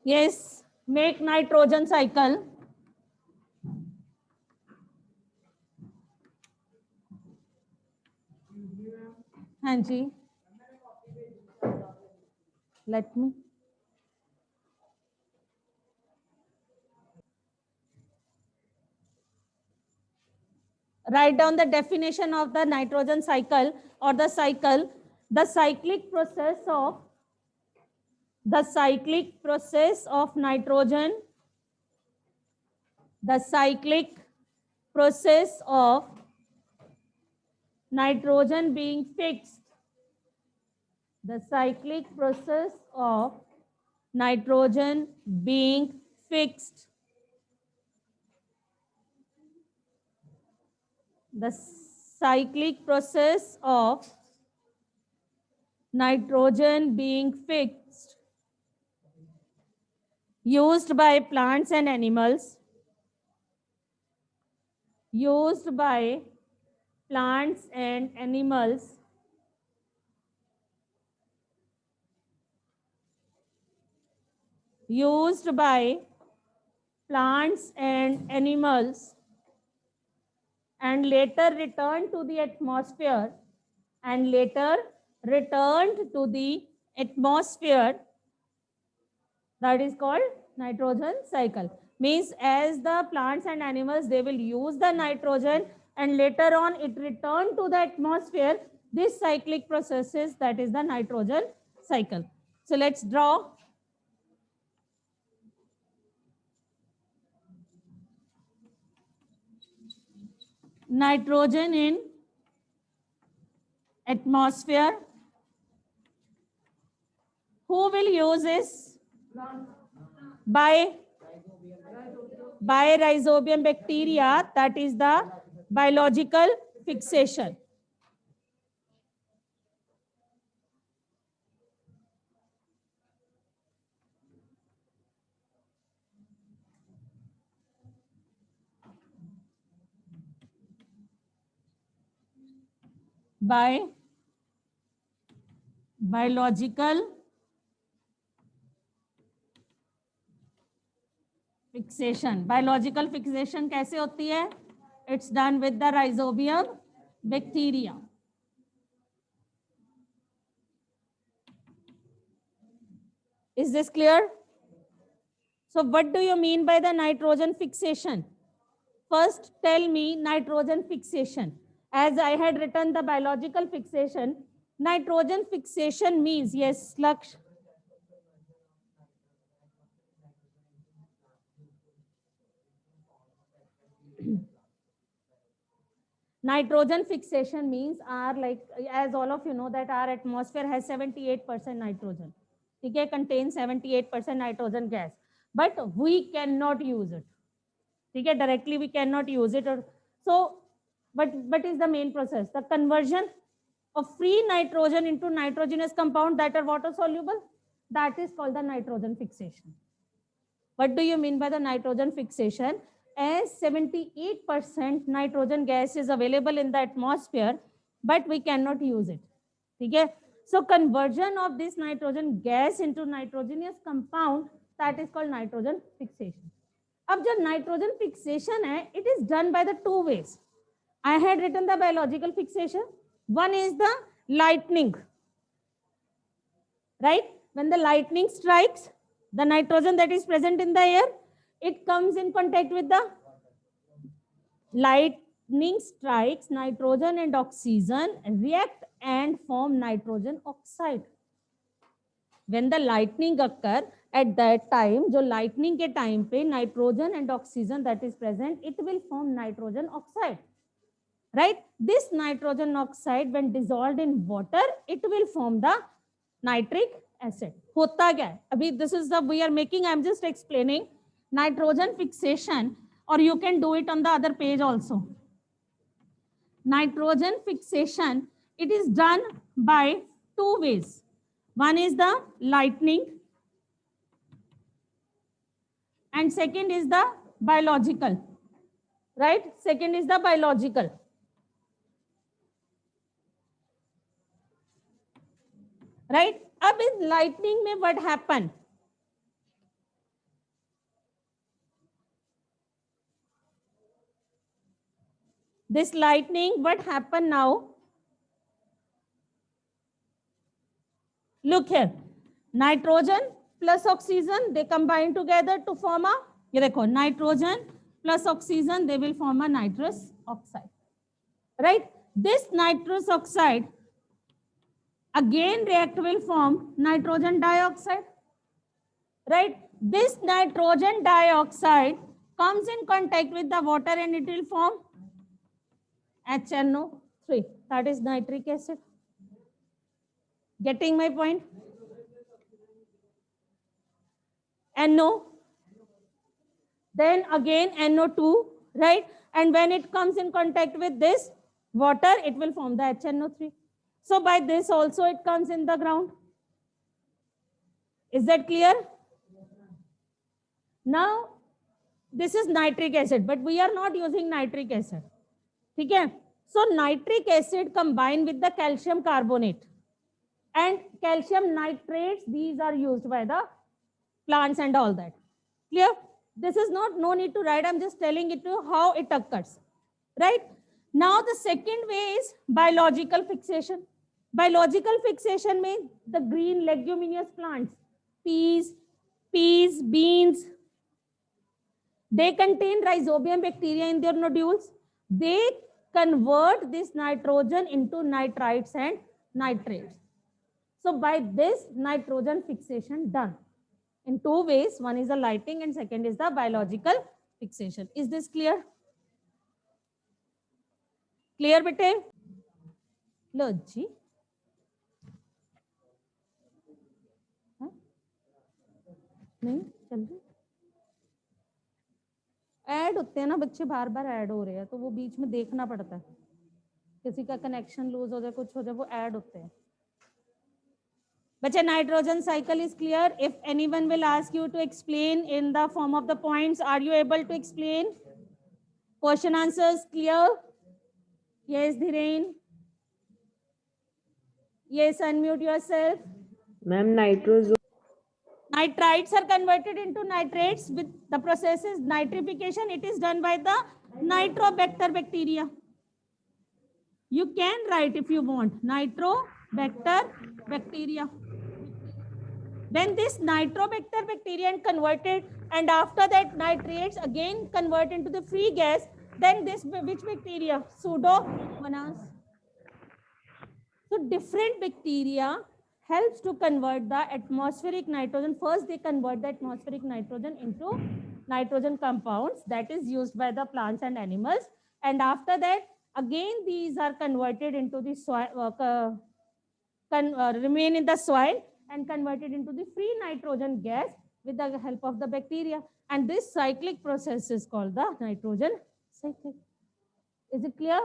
Yes, make nitrogen cycle. हाँ जी, let me. Write down the definition of the nitrogen cycle or the cycle, the cyclic process of nitrogen, the cyclic process of nitrogen being fixed, the cyclic process of nitrogen being fixed, the cyclic process of nitrogen being fixed, used by plants and animals, used by plants and animals, used by plants and animals, and later returned to the atmosphere, and later returned to the atmosphere. That is called nitrogen cycle. Means as the plants and animals, they will use the nitrogen and later on it return to the atmosphere. This cyclic processes, that is the nitrogen cycle. So let's draw. Nitrogen in atmosphere. Who will use this? By Rhizobium bacteria, that is the biological fixation. By biological fixation. Biological fixation कैसे होती है? It's done with the Rhizobium bacteria. Is this clear? So what do you mean by the nitrogen fixation? First, tell me nitrogen fixation. As I had written the biological fixation, nitrogen fixation means, yes, Laksh. Nitrogen fixation means are like, as all of you know, that our atmosphere has 78% nitrogen. Okay, contains 78% nitrogen gas, but we cannot use it. Okay, directly we cannot use it. Or so, what is the main process? The conversion of free nitrogen into nitrogenous compound that are water soluble. That is called the nitrogen fixation. What do you mean by the nitrogen fixation? As 78% nitrogen gas is available in the atmosphere, but we cannot use it. Okay? So conversion of this nitrogen gas into nitrogenous compound, that is called nitrogen fixation. अब जो nitrogen fixation है, it is done by the two ways. I had written the biological fixation. One is the lightning. Right? When the lightning strikes, the nitrogen that is present in the air, it comes in contact with the lightning strikes, nitrogen and oxygen react and form nitrogen oxide. When the lightning occur, at that time, जो lightning के time पे nitrogen and oxygen that is present, it will form nitrogen oxide. Right? This nitrogen oxide, when dissolved in water, it will form the nitric acid. होता क्या है? अभी this is the we are making. I am just explaining nitrogen fixation, or you can do it on the other page also. Nitrogen fixation, it is done by two ways. One is the lightning, and second is the biological. Right? Second is the biological. Right? अब इस lightning में what happen? This lightning, what happened now? Look here, nitrogen plus oxygen, they combine together to form a, ये देखो, nitrogen plus oxygen, they will form a nitrous oxide, right? This nitrous oxide again react will form nitrogen dioxide, right? This nitrogen dioxide comes in contact with the water and it will form HNO3, that is nitric acid. Getting my point? NO, then again NO2, right? And when it comes in contact with this water, it will form the HNO3. So by this also it comes in the ground. Is that clear? Now, this is nitric acid, but we are not using nitric acid. Okay? So nitric acid combined with the calcium carbonate and calcium nitrates, these are used by the plants and all that. Clear? This is not, no need to write, I'm just telling it to you how it occurs, right? Now the second way is biological fixation. Biological fixation means the green leguminous plants, peas, beans, they contain rhizobium bacteria in their nodules. They convert this nitrogen into nitrites and nitrates. So by this nitrogen fixation done in two ways. One is the lighting and second is the biological fixation. Is this clear? Clear bete? लो जी. नहीं चल रही. Add होते हैं ना बच्चे, बार बार add हो रहे हैं, तो वो बीच में देखना पड़ता है, किसी का कनेक्शन लूज हो जाए, कुछ हो जाए, वो ऐड होते हैं. बच्चे, nitrogen cycle is clear. If anyone will ask you to explain in the form of the points, are you able to explain? Question answers clear? Yes, Dhiren. Yes, unmute yourself. Ma'am, nitrogen. Nitrites are converted into nitrates with the process is nitrification. It is done by the Nitrobacter bacteria. You can write if you want Nitrobacter bacteria. Then this Nitrobacter bacteria is converted, and after that nitrates again convert into the free gas. Then this, which bacteria? Pseudomonas. So different bacteria helps to convert the atmospheric nitrogen. First, they convert the atmospheric nitrogen into nitrogen compounds that is used by the plants and animals. And after that, again, these are converted into the soil, remain in the soil and converted into the free nitrogen gas with the help of the bacteria. And this cyclic process is called the nitrogen cycle. Is it clear?